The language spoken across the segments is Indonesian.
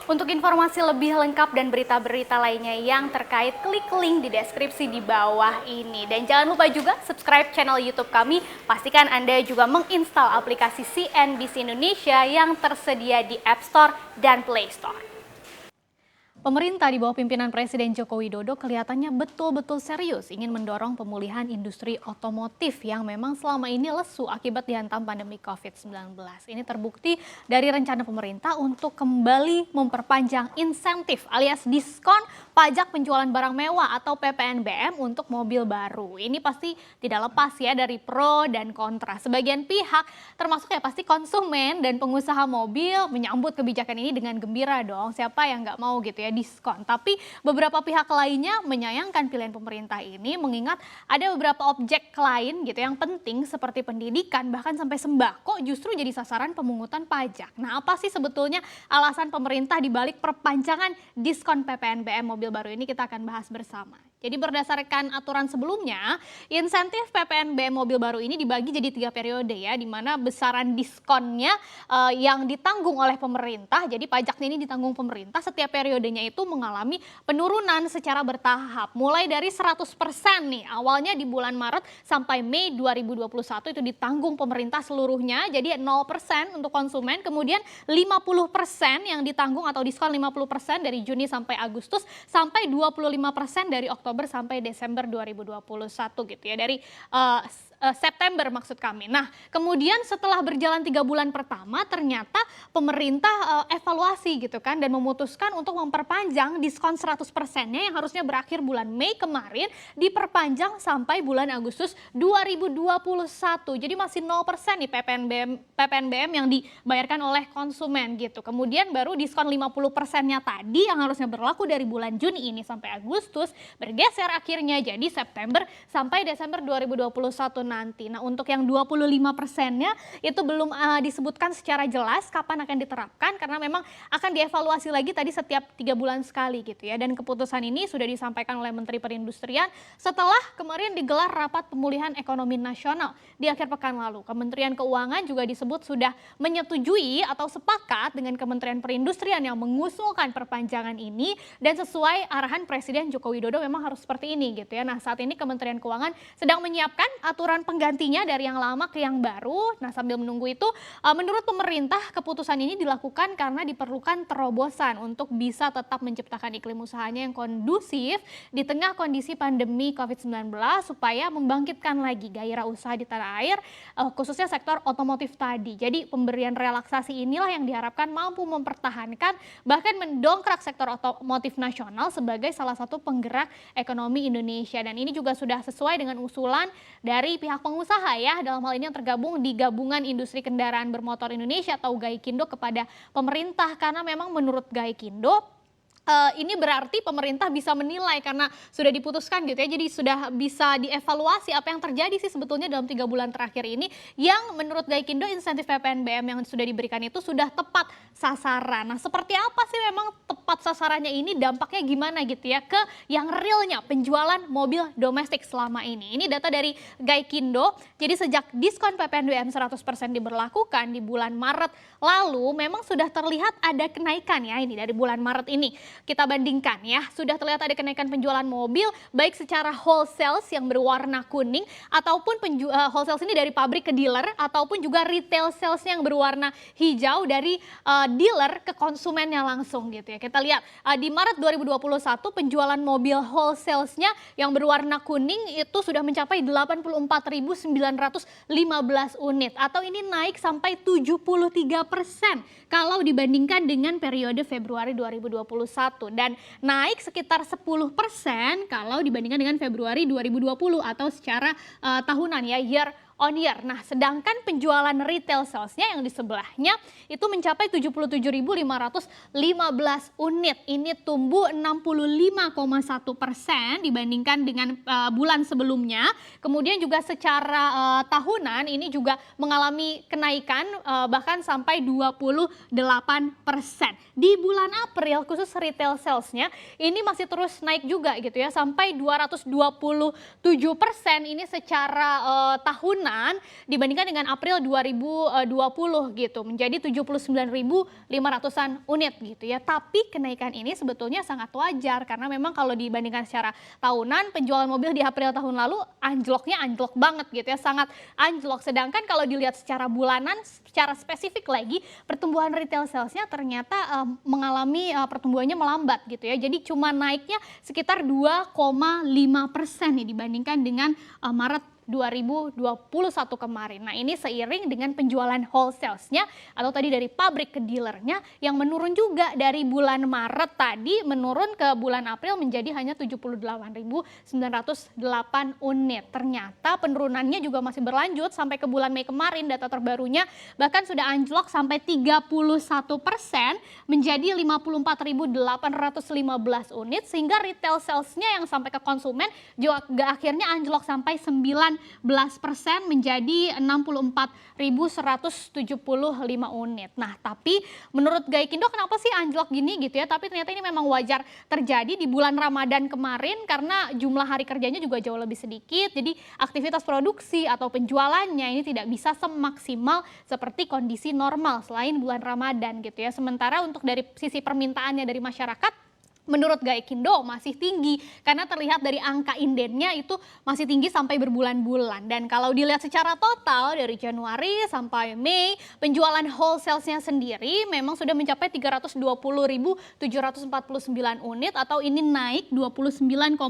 Untuk informasi lebih lengkap dan berita-berita lainnya yang terkait, klik link di deskripsi di bawah ini. Dan jangan lupa juga subscribe channel YouTube kami. Pastikan Anda juga menginstal aplikasi CNBC Indonesia yang tersedia di App Store dan Play Store. Pemerintah di bawah pimpinan Presiden Joko Widodo kelihatannya betul-betul serius ingin mendorong pemulihan industri otomotif yang memang selama ini lesu akibat dihantam pandemi COVID-19. Ini terbukti dari rencana pemerintah untuk kembali memperpanjang insentif alias diskon pajak penjualan barang mewah atau PPNBM untuk mobil baru. Ini pasti tidak lepas ya dari pro dan kontra. Sebagian pihak termasuk ya pasti konsumen dan pengusaha mobil menyambut kebijakan ini dengan gembira dong. Siapa yang nggak mau gitu ya diskon. Tapi beberapa pihak lainnya menyayangkan pilihan pemerintah ini mengingat ada beberapa objek lain gitu yang penting seperti pendidikan bahkan sampai sembako justru jadi sasaran pemungutan pajak. Nah, apa sih sebetulnya alasan pemerintah dibalik perpanjangan diskon PPNBM mobil baru ini, kita akan bahas bersama. Jadi berdasarkan aturan sebelumnya, insentif PPNBM mobil baru ini dibagi jadi 3 periode ya, di mana besaran diskonnya yang ditanggung oleh pemerintah, jadi pajaknya ini ditanggung pemerintah, setiap periodenya itu mengalami penurunan secara bertahap. Mulai dari 100% nih, awalnya di bulan Maret sampai Mei 2021 itu ditanggung pemerintah seluruhnya, jadi 0% untuk konsumen, kemudian 50% yang ditanggung atau diskon 50% dari Juni sampai Agustus, sampai 25% dari Oktober sampai Desember 2021 gitu ya, dari September maksud kami. Nah, kemudian setelah berjalan 3 bulan pertama ternyata pemerintah evaluasi gitu kan dan memutuskan untuk memperpanjang diskon 100%-nya yang harusnya berakhir bulan Mei kemarin diperpanjang sampai bulan Agustus 2021. Jadi masih 0% nih PPNBM yang dibayarkan oleh konsumen gitu. Kemudian baru diskon 50%-nya tadi yang harusnya berlaku dari bulan Juni ini sampai Agustus bergeser akhirnya jadi September sampai Desember 2021 nanti. Nah, untuk yang 25%-nya itu belum disebutkan secara jelas kapan akan diterapkan karena memang akan dievaluasi lagi tadi setiap 3 bulan sekali gitu ya. Dan keputusan ini sudah disampaikan oleh Menteri Perindustrian setelah kemarin digelar rapat pemulihan ekonomi nasional di akhir pekan lalu. Kementerian Keuangan juga disebut sudah menyetujui atau sepakat dengan Kementerian Perindustrian yang mengusulkan perpanjangan ini dan sesuai arahan Presiden Joko Widodo memang harus seperti ini gitu ya. Nah, saat ini Kementerian Keuangan sedang menyiapkan aturan penggantinya dari yang lama ke yang baru. Nah, sambil menunggu itu, menurut pemerintah keputusan ini dilakukan karena diperlukan terobosan untuk bisa tetap menciptakan iklim usahanya yang kondusif di tengah kondisi pandemi COVID-19 supaya membangkitkan lagi gairah usaha di tanah air, khususnya sektor otomotif tadi. Jadi pemberian relaksasi inilah yang diharapkan mampu mempertahankan bahkan mendongkrak sektor otomotif nasional sebagai salah satu penggerak ekonomi Indonesia. Dan ini juga sudah sesuai dengan usulan dari pihak pengusaha ya, dalam hal ini yang tergabung di Gabungan Industri Kendaraan Bermotor Indonesia atau GAIKINDO kepada pemerintah karena memang menurut GAIKINDO ini berarti pemerintah bisa menilai karena sudah diputuskan gitu ya, jadi sudah bisa dievaluasi apa yang terjadi sih sebetulnya dalam 3 bulan terakhir ini yang menurut GAIKINDO insentif PPNBM yang sudah diberikan itu sudah tepat sasaran. Nah, seperti apa sih memang tepat sasarannya ini, dampaknya gimana gitu ya ke yang realnya penjualan mobil domestik selama ini. Ini data dari GAIKINDO, jadi sejak diskon PPNBM 100% diberlakukan di bulan Maret lalu memang sudah terlihat ada kenaikan ya ini dari bulan Maret ini. Kita bandingkan ya, sudah terlihat ada kenaikan penjualan mobil baik secara wholesale yang berwarna kuning ataupun wholesale ini dari pabrik ke dealer ataupun juga retail sales yang berwarna hijau dari dealer ke konsumennya langsung gitu ya. Kita lihat di Maret 2021 penjualan mobil wholesale-nya yang berwarna kuning itu sudah mencapai 84.915 unit atau ini naik sampai 73% kalau dibandingkan dengan periode Februari 2021 dan naik sekitar 10% kalau dibandingkan dengan Februari 2020 atau secara tahunan ya, year on year. Nah, sedangkan penjualan retail salesnya yang di sebelahnya itu mencapai 77.515 unit. Ini tumbuh 65,1% dibandingkan dengan bulan sebelumnya. Kemudian juga secara tahunan ini juga mengalami kenaikan bahkan sampai 28%. Di bulan April khusus retail salesnya ini masih terus naik juga gitu ya sampai 227% ini secara tahunan penurunan dibandingkan dengan April 2020 gitu, menjadi 79.500-an unit gitu ya. Tapi kenaikan ini sebetulnya sangat wajar karena memang kalau dibandingkan secara tahunan, penjualan mobil di April tahun lalu anjloknya anjlok banget gitu ya, sangat anjlok. Sedangkan kalau dilihat secara bulanan, secara spesifik lagi, pertumbuhan retail salesnya ternyata mengalami pertumbuhannya melambat gitu ya. Jadi cuma naiknya sekitar 2,5% nih dibandingkan dengan Maret 2021 kemarin. Nah ini seiring dengan penjualan wholesale-nya atau tadi dari pabrik ke dealernya yang menurun juga dari bulan Maret tadi menurun ke bulan April menjadi hanya 78.908 unit. Ternyata penurunannya juga masih berlanjut sampai ke bulan Mei kemarin, data terbarunya bahkan sudah anjlok sampai 31% menjadi 54.815 unit, sehingga retail sales-nya yang sampai ke konsumen juga akhirnya anjlok sampai 19% menjadi 64.175 unit. Nah, tapi menurut Gaikindo kenapa sih anjlok gini gitu ya? Tapi ternyata ini memang wajar terjadi di bulan Ramadan kemarin karena jumlah hari kerjanya juga jauh lebih sedikit. Jadi aktivitas produksi atau penjualannya ini tidak bisa semaksimal seperti kondisi normal selain bulan Ramadan gitu ya. Sementara untuk dari sisi permintaannya dari masyarakat, menurut Gaikindo masih tinggi karena terlihat dari angka indennya itu masih tinggi sampai berbulan-bulan. Dan kalau dilihat secara total dari Januari sampai Mei, penjualan wholesale-nya sendiri memang sudah mencapai 320.749 unit atau ini naik 29,17%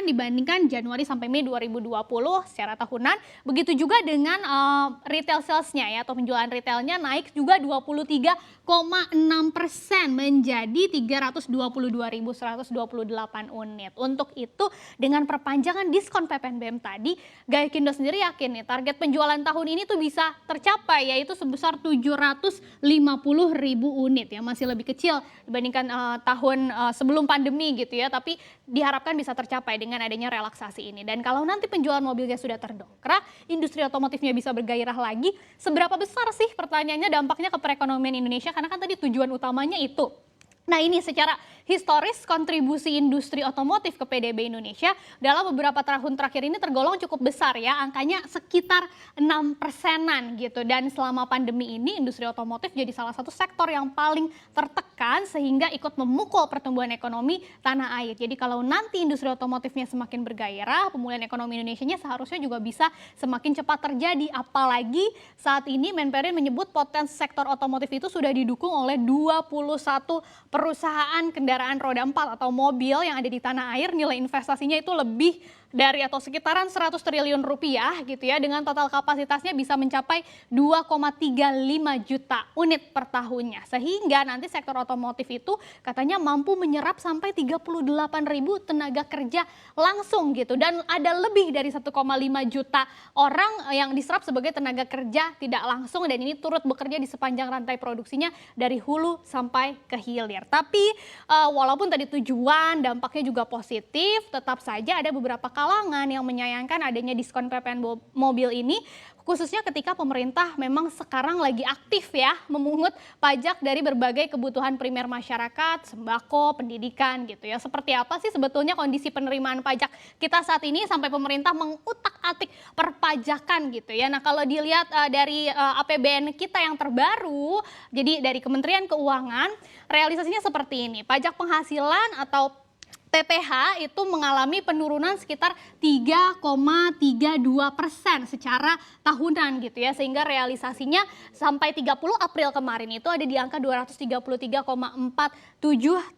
dibandingkan Januari sampai Mei 2020 secara tahunan. Begitu juga dengan retail sales-nya ya, atau penjualan retailnya naik juga 23,6% menjadi 322.128 unit. Untuk itu dengan perpanjangan diskon PPNBM tadi, Gaikindo sendiri yakin nih target penjualan tahun ini tuh bisa tercapai, yaitu sebesar 750.000 unit ya, masih lebih kecil dibandingkan tahun sebelum pandemi gitu ya, tapi diharapkan bisa tercapai dengan adanya relaksasi ini. Dan kalau nanti penjualan mobilnya sudah terdongkrak, industri otomotifnya bisa bergairah lagi, seberapa besar sih pertanyaannya dampaknya ke perekonomian Indonesia, karena kan tadi tujuan utamanya itu. Nah ini secara historis kontribusi industri otomotif ke PDB Indonesia dalam beberapa tahun terakhir ini tergolong cukup besar ya, angkanya sekitar 6%-an gitu. Dan selama pandemi ini industri otomotif jadi salah satu sektor yang paling tertekan sehingga ikut memukul pertumbuhan ekonomi tanah air. Jadi kalau nanti industri otomotifnya semakin bergairah, pemulihan ekonomi Indonesianya seharusnya juga bisa semakin cepat terjadi. Apalagi saat ini Menperin menyebut potensi sektor otomotif itu sudah didukung oleh 21 perusahaan kendaraan roda 4 atau mobil yang ada di tanah air. Nilai investasinya itu lebih dari atau sekitaran 100 triliun rupiah gitu ya, dengan total kapasitasnya bisa mencapai 2,35 juta unit per tahunnya. Sehingga nanti sektor otomotif itu katanya mampu menyerap sampai 38.000 tenaga kerja langsung gitu, dan ada lebih dari 1,5 juta orang yang diserap sebagai tenaga kerja tidak langsung, dan ini turut bekerja di sepanjang rantai produksinya dari hulu sampai ke hilir. Tapi walaupun tadi tujuan dampaknya juga positif, tetap saja ada beberapa kalangan yang menyayangkan adanya diskon PPN mobil ini, khususnya ketika pemerintah memang sekarang lagi aktif ya memungut pajak dari berbagai kebutuhan primer masyarakat, sembako, pendidikan gitu ya. Seperti apa sih sebetulnya kondisi penerimaan pajak kita saat ini sampai pemerintah mengutak-atik perpajakan gitu ya. Nah kalau dilihat dari APBN kita yang terbaru, jadi dari Kementerian Keuangan, realisasinya seperti ini. Pajak penghasilan atau PPH itu mengalami penurunan sekitar 3,32% secara tahunan gitu ya, sehingga realisasinya sampai 30 April kemarin itu ada di angka 233,47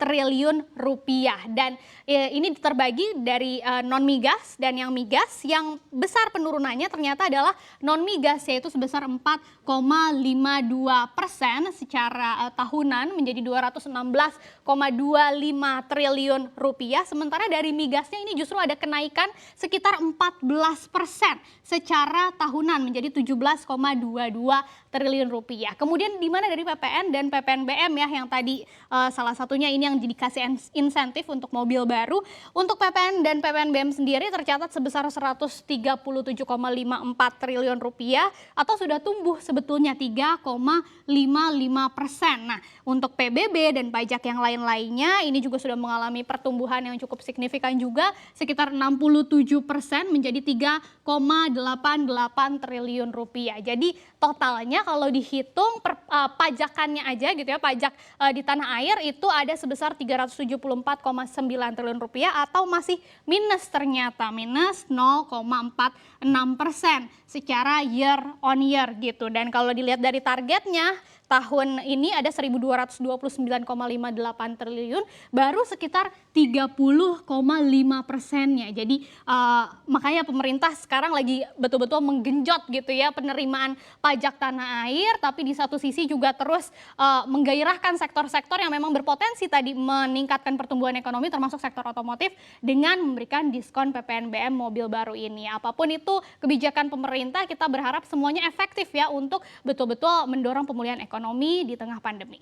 triliun rupiah. Dan ini terbagi dari non migas dan yang migas. Yang besar penurunannya ternyata adalah non migas, yaitu sebesar 4,52% secara tahunan menjadi 216,25 triliun rupiah. Sementara dari migasnya ini justru ada kenaikan sekitar 14% secara tahunan menjadi 17,22 triliun rupiah. Kemudian di mana dari PPN dan PPNBM ya yang tadi salah satunya ini yang dikasih insentif untuk mobil baru. Untuk PPN dan PPNBM sendiri tercatat sebesar 137,54 triliun rupiah atau sudah tumbuh sebetulnya 3,55%. Nah, untuk PBB dan pajak yang lain-lainnya ini juga sudah mengalami pertumbuhan yang cukup signifikan juga sekitar 67% menjadi 3,88 triliun rupiah. Jadi totalnya kalau dihitung pajakannya aja gitu ya, pajak di tanah air itu ada sebesar 374,9 triliun rupiah atau masih minus ternyata, minus 0,46% secara year on year gitu. Dan kalau dilihat dari targetnya tahun ini ada 1.229,58 triliun, baru sekitar 30,5%-nya. Jadi makanya pemerintah sekarang lagi betul-betul menggenjot gitu ya penerimaan pajak tanah air, tapi di satu sisi juga terus menggairahkan sektor-sektor yang memang berpotensi tadi meningkatkan pertumbuhan ekonomi termasuk sektor otomotif dengan memberikan diskon PPNBM mobil baru ini. Apapun itu kebijakan pemerintah, kita berharap semuanya efektif ya untuk betul-betul mendorong pemulihan ekonomi di tengah pandemi.